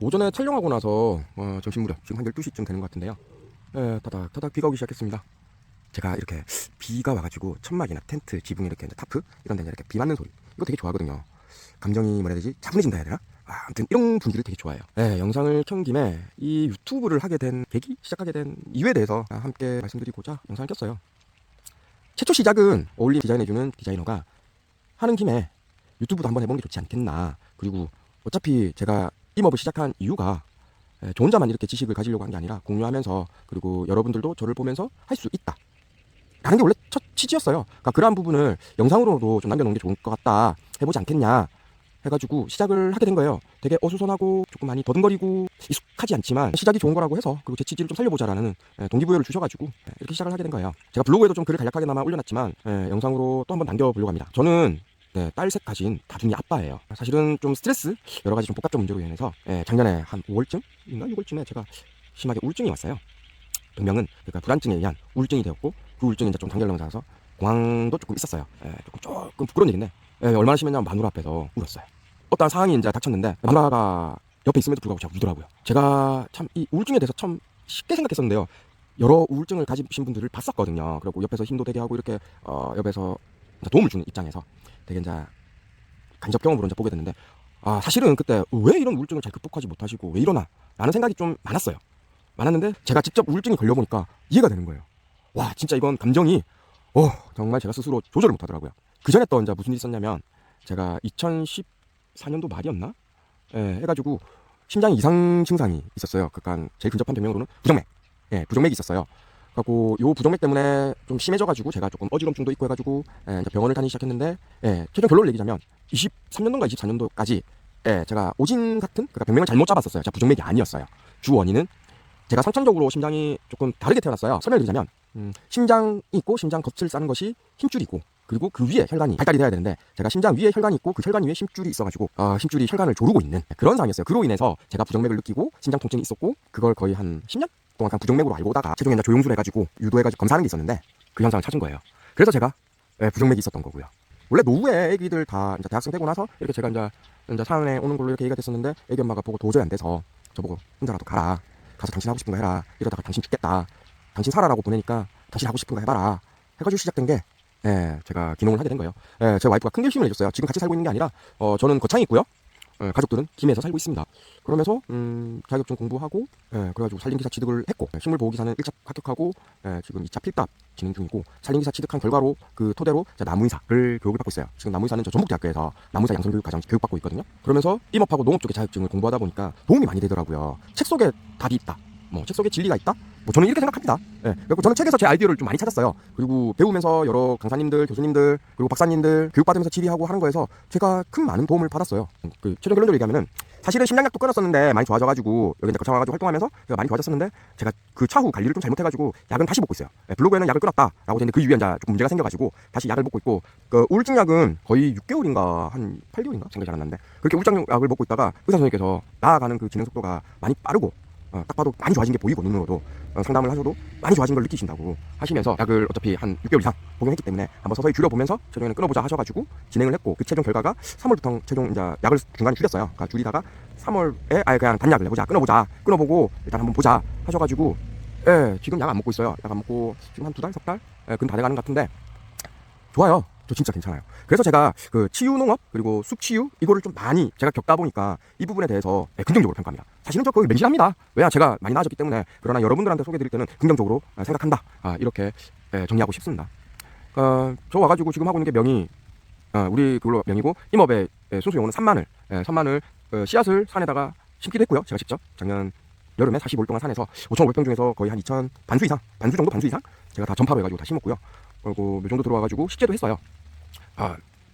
오전에 촬영하고 나서 점심 무렵 지금 한 12시쯤 되는 것 같은데요. 타닥타닥 비가 오기 시작했습니다. 제가 이렇게 비가 와가지고 천막이나 텐트, 지붕 이렇게 타프 이런 데 이렇게 비 맞는 소리 이거 되게 좋아하거든요. 감정이 뭐라 해야 되지? 차분해진다 해야 되나? 아무튼 이런 분위기를 되게 좋아해요. 영상을 켠 김에 이 유튜브를 하게 된 계기, 시작하게 된 이유에 대해서 함께 말씀드리고자 영상을 켰어요. 최초 시작은 어울림 디자인해주는 디자이너가 하는 김에 유튜브도 한번 해보는 게 좋지 않겠나. 그리고 어차피 제가 임업을 시작한 이유가 저 혼자만 이렇게 지식을 가지려고 한 게 아니라 공유하면서, 그리고 여러분들도 저를 보면서 할 수 있다 라는 게 원래 첫 취지였어요. 그러니까 그러한 부분을 영상으로도 좀 남겨놓은 게 좋을 것 같다, 해보지 않겠냐 해가지고 시작을 하게 된 거예요. 되게 어수선하고 조금 많이 더듬거리고 익숙하지 않지만 시작이 좋은 거라고 해서, 그리고 제 취지를 좀 살려보자라는 동기부여를 주셔가지고 이렇게 시작을 하게 된 거예요. 제가 블로그에도 좀 글을 간략하게나마 올려놨지만 영상으로 또 한번 남겨보려고 합니다. 저는 딸 셋 가진 다둥이 아빠예요. 사실은 좀 스트레스, 여러 가지 좀 복합적 문제로 인해서 작년에 한 5월쯤인가 6월쯤에 제가 심하게 우울증이 왔어요. 병명은 그러니까 불안증에 의한 우울증이 되었고, 그 우울증이 이제 좀 단계를 넘어서 공황도 조금 있었어요. 조금 부끄러운 얘기인데 얼마나 심했냐면 마누라 앞에서 울었어요. 어떠한 상황이 이제 닥쳤는데 마누라가 옆에 있음에도 불구하고 제가 울더라고요. 제가 참 이 우울증에 대해서 참 쉽게 생각했었는데요. 여러 우울증을 가지신 분들을 봤었거든요. 그리고 옆에서 힘도 되게 하고 이렇게 옆에서 도움을 주는 입장에서 되게 이제 간접 경험으로 이제 보게 됐는데, 사실은 그때 왜 이런 우울증을 잘 극복하지 못하시고 왜 이러나 라는 생각이 좀 많았는데 제가 직접 우울증이 걸려보니까 이해가 되는 거예요. 와, 진짜 이건 감정이 정말 제가 스스로 조절을 못하더라고요. 그 전에 또 이제 무슨 일이 있었냐면, 제가 2014년도 말이었나 해가지고 심장에 이상 증상이 있었어요. 그러니까 제일 근접한 병명으로는 부정맥, 부정맥이 있었어요. 그리고 요 부정맥 때문에 좀 심해져가지고 제가 조금 어지럼증도 있고 해가지고 이제 병원을 다니기 시작했는데, 최종 결론을 얘기하자면 23년도인가 24년도까지 제가 오진 같은, 그러니까 병명을 잘못 잡았었어요. 제가 부정맥이 아니었어요. 주 원인은 제가 선천적으로 심장이 조금 다르게 태어났어요. 설명을 드리자면 심장이 있고 심장 겉을 싸는 것이 힘줄이고, 그리고 그 위에 혈관이 발달이 돼야 되는데 제가 심장 위에 혈관이 있고 그 혈관 위에 심줄이 있어가지고 힘줄이 혈관을 조르고 있는 그런 상황이었어요. 그로 인해서 제가 부정맥을 느끼고 심장 통증이 있었고, 그걸 거의 한 10년 동안 그냥 부정맥으로 알고 오다가 최종에 조영술 해가지고 유도해가지고 검사하는 게 있었는데 그 현상을 찾은 거예요. 그래서 제가 부정맥이 있었던 거고요. 원래 노후에 애기들 다 이제 대학생 되고 나서 이렇게 제가 이제 사연에 오는 걸로 이렇게 얘기가 됐었는데, 애기 엄마가 보고 도저히 안 돼서 저보고 혼자라도 가라, 가서 당신 하고 싶은 거 해라, 이러다가 당신 죽겠다, 당신 살아라고 보내니까 당신 하고 싶은 거 해봐라 해가지고 시작된 게 제가 기농을 하게 된 거예요. 제 와이프가 큰 결심을 해줬어요. 지금 같이 살고 있는 게 아니라 저는 거창에 있고요. 가족들은 김해에서 살고 있습니다. 그러면서 자격증 공부하고 그래가지고 산림기사 취득을 했고, 식물보호기사는 1차 합격하고 지금 2차 필답 진행 중이고, 산림기사 취득한 결과로 그 토대로 나무의사를 교육을 받고 있어요. 지금 나무의사는 저 전북대학교에서 나무의사 양성교육과정 교육받고 있거든요. 그러면서 임업하고 농업 쪽의 자격증을 공부하다 보니까 도움이 많이 되더라고요. 책 속에 답이 있다, 책 속에 진리가 있다, 저는 이렇게 생각합니다. 그리고 저는 책에서 제 아이디어를 좀 많이 찾았어요. 그리고 배우면서 여러 강사님들, 교수님들, 그리고 박사님들 교육받으면서 질의하고 하는 거에서 제가 많은 도움을 받았어요. 그 최종 결론적으로 얘기하면은, 사실은 심장약도 끊었었는데 많이 좋아져가지고 여기 이제 거쳐 와가지고 활동하면서 제가 많이 좋아졌었는데, 제가 그 차후 관리를 좀 잘못해가지고 약은 다시 먹고 있어요. 블로그에는 약을 끊었다라고 되는데 그 이후에 이제 조금 문제가 생겨가지고 다시 약을 먹고 있고, 그 우울증 약은 거의 6개월인가 한 8개월인가 생각이 잘 안 나는데 그렇게 우울증 약을 먹고 있다가 의사 선생님께서 나아가는 그 진행 속도가 많이 빠르고 딱 봐도 많이 좋아진 게 보이고, 눈으로도 상담을 하셔도 많이 좋아진 걸 느끼신다고 하시면서 약을 어차피 한 6개월 이상 복용했기 때문에 한번 서서히 줄여보면서 최종에는 끊어보자 하셔가지고 진행을 했고, 그 최종 결과가 3월부터 최종 이제 약을 중간에 줄였어요. 그러니까 줄이다가 3월에 아예 그냥 단약을 해보자, 끊어보고 일단 한번 보자 하셔가지고 지금 약 안 먹고 있어요. 약 안 먹고 지금 한 2달, 3달 근 다 돼가는 것 같은데 좋아요. 저 진짜 괜찮아요. 그래서 제가 그 치유농업 그리고 숲치유 이거를 좀 많이 제가 겪다 보니까 이 부분에 대해서 긍정적으로 평가합니다. 사실은 저 거의 맹신합니다. 왜냐, 제가 많이 나아졌기 때문에. 그러나 여러분들한테 소개드릴 때는 긍정적으로 생각한다, 이렇게 정리하고 싶습니다. 저 와가지고 지금 하고 있는 게 명이 우리 그걸로 명이고, 임업의 순수 용어는 산마늘. 산마늘 씨앗을 산에다가 심기도 했고요. 제가 직접 작년 여름에 45일 동안 산에서 5,500평 중에서 거의 한 2,000 반수 이상 제가 다 전파로 해가지고 다 심었고요. 그리고 몇 정도 들어와가지고 식재도 했어요.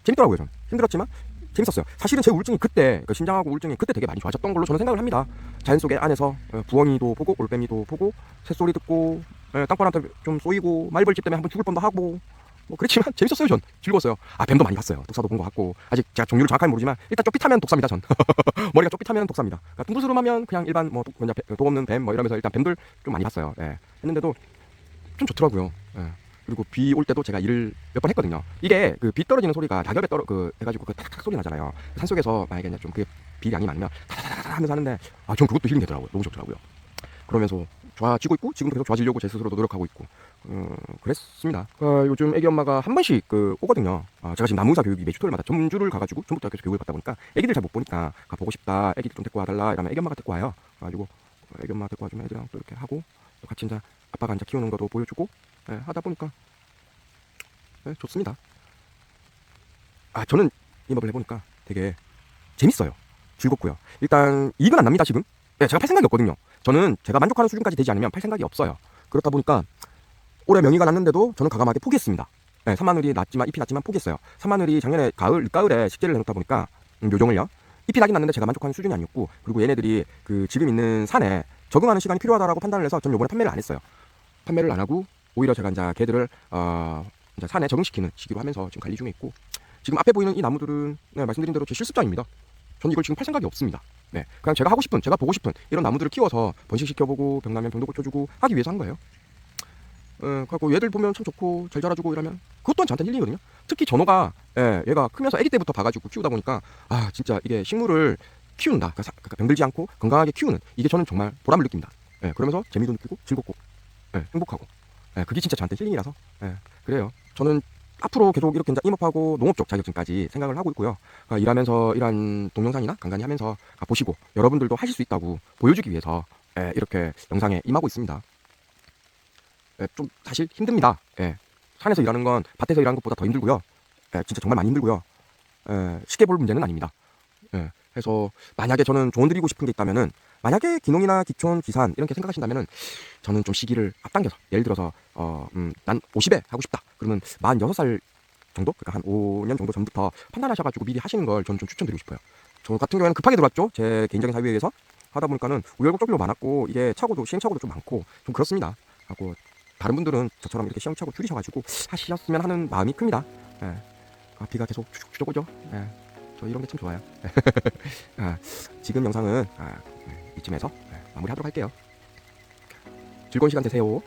재밌더라고요. 저는 힘들었지만 재밌었어요. 사실은 제 우울증이 그때, 심장하고 우울증이 그때 되게 많이 좋아졌던 걸로 저는 생각을 합니다. 자연 속에 안에서 부엉이도 보고 올빼미도 보고 새소리 듣고 땅벌한테 좀 쏘이고 말벌집 때문에 한번 죽을 뻔도 하고 그렇지만 재밌었어요. 전 즐거웠어요. 뱀도 많이 봤어요. 독사도 본 것 같고, 아직 제가 종류를 정확하게 모르지만 일단 쪽빛하면 독사입니다. 전 머리가 쪽빛하면 독사입니다. 그러니까 둥그스름하면 그냥 일반 그냥 독 없는 뱀 이러면서 일단 뱀들 좀 많이 봤어요. 했는데도 좀 좋더라고요. 그리고 비 올 때도 제가 일을 몇 번 했거든요. 이게 그 비 떨어지는 소리가 낙엽에 해가지고 그 탁탁 소리 나잖아요. 산속에서 만약에 좀 그 비량이 많으면 타다다다 하면서 하는데 전 그것도 힐링 되더라고요. 너무 좋더라고요. 그러면서 좋아지고 있고 지금도 계속 좋아지려고 제 스스로도 노력하고 있고 그랬습니다. 요즘 애기 엄마가 한 번씩 오거든요. 제가 지금 남무사 교육이 매주 토요일마다 전주를 가가지고 전북대학교에서 교육을 받다 보니까 애기들 잘 못 보니까 보고 싶다, 애기들 좀 데리고 와달라 이러면 애기 엄마가 데리고 와요. 그래가지고 애기 엄마 데리고 와주면 애들이랑 또 이렇게 하고 또 같이 이제 아빠가 이제 키우는 것도 보여주고 하다 보니까 좋습니다. 저는 이 법을 해보니까 되게 재밌어요. 즐겁고요. 일단 이익은 안 납니다 지금. 제가 팔 생각이 없거든요. 저는 제가 만족하는 수준까지 되지 않으면 팔 생각이 없어요. 그렇다 보니까 올해 명의가 났는데도 저는 과감하게 포기했습니다. 산마늘이 났지만 잎이 났지만 포기했어요. 산마늘이 작년에 늦가을에 식재를 해놓다 보니까 묘종을요. 잎이 나긴 났는데 제가 만족하는 수준이 아니었고, 그리고 얘네들이 지금 있는 산에 적응하는 시간이 필요하다라고 판단을 해서 저는 이번에 판매를 안 했어요. 판매를 안 하고 오히려 제가 이제 걔들을 이제 산에 적응시키는 시기로 하면서 지금 관리 중에 있고, 지금 앞에 보이는 이 나무들은 말씀드린 대로 제 실습장입니다. 저는 이걸 지금 팔 생각이 없습니다. 그냥 제가 하고 싶은, 제가 보고 싶은 이런 나무들을 키워서 번식시켜보고 병나면 병도 고쳐주고 하기 위해서 한 거예요. 그리고 얘들 보면 참 좋고 잘 자라주고 이러면 그것 또한 저한테 힐링이거든요. 특히 전어가 얘가 크면서 아기 때부터 봐가지고 키우다 보니까 진짜 이게 식물을 키운다, 그러니까 병들지 않고 건강하게 키우는, 이게 저는 정말 보람을 느낍니다. 그러면서 재미도 느끼고 즐겁고 행복하고 그게 진짜 저한테 힐링이라서 그래요. 저는 앞으로 계속 이렇게 이제 임업하고 농업 쪽 자격증까지 생각을 하고 있고요. 일하면서 이런 동영상이나 간간히 하면서 보시고 여러분들도 하실 수 있다고 보여주기 위해서 이렇게 영상에 임하고 있습니다. 좀 사실 힘듭니다. 산에서 일하는 건 밭에서 일하는 것보다 더 힘들고요. 진짜 정말 많이 힘들고요. 쉽게 볼 문제는 아닙니다. 그래서 만약에 저는 조언 드리고 싶은 게 있다면은, 만약에 기농이나 기촌, 기산 이렇게 생각하신다면은 저는 좀 시기를 앞당겨서, 예를 들어서 난 50에 하고 싶다 그러면 46살 정도, 그러니까 한 5년 정도 전부터 판단하셔가지고 미리 하시는 걸 저는 좀 추천드리고 싶어요. 저 같은 경우에는 급하게 들어왔죠. 제 개인적인 사유에 의해서 하다 보니까는 우여곡절도 많았고, 이게 시행착오도 좀 많고 좀 그렇습니다. 하고 다른 분들은 저처럼 이렇게 시행착오 줄이셔가지고 하셨으면 하는 마음이 큽니다. 비가 계속 추적추적 오죠. 저 이런 게 참 좋아요. 지금 영상은 이쯤에서 마무리하도록 할게요. 즐거운 시간 되세요.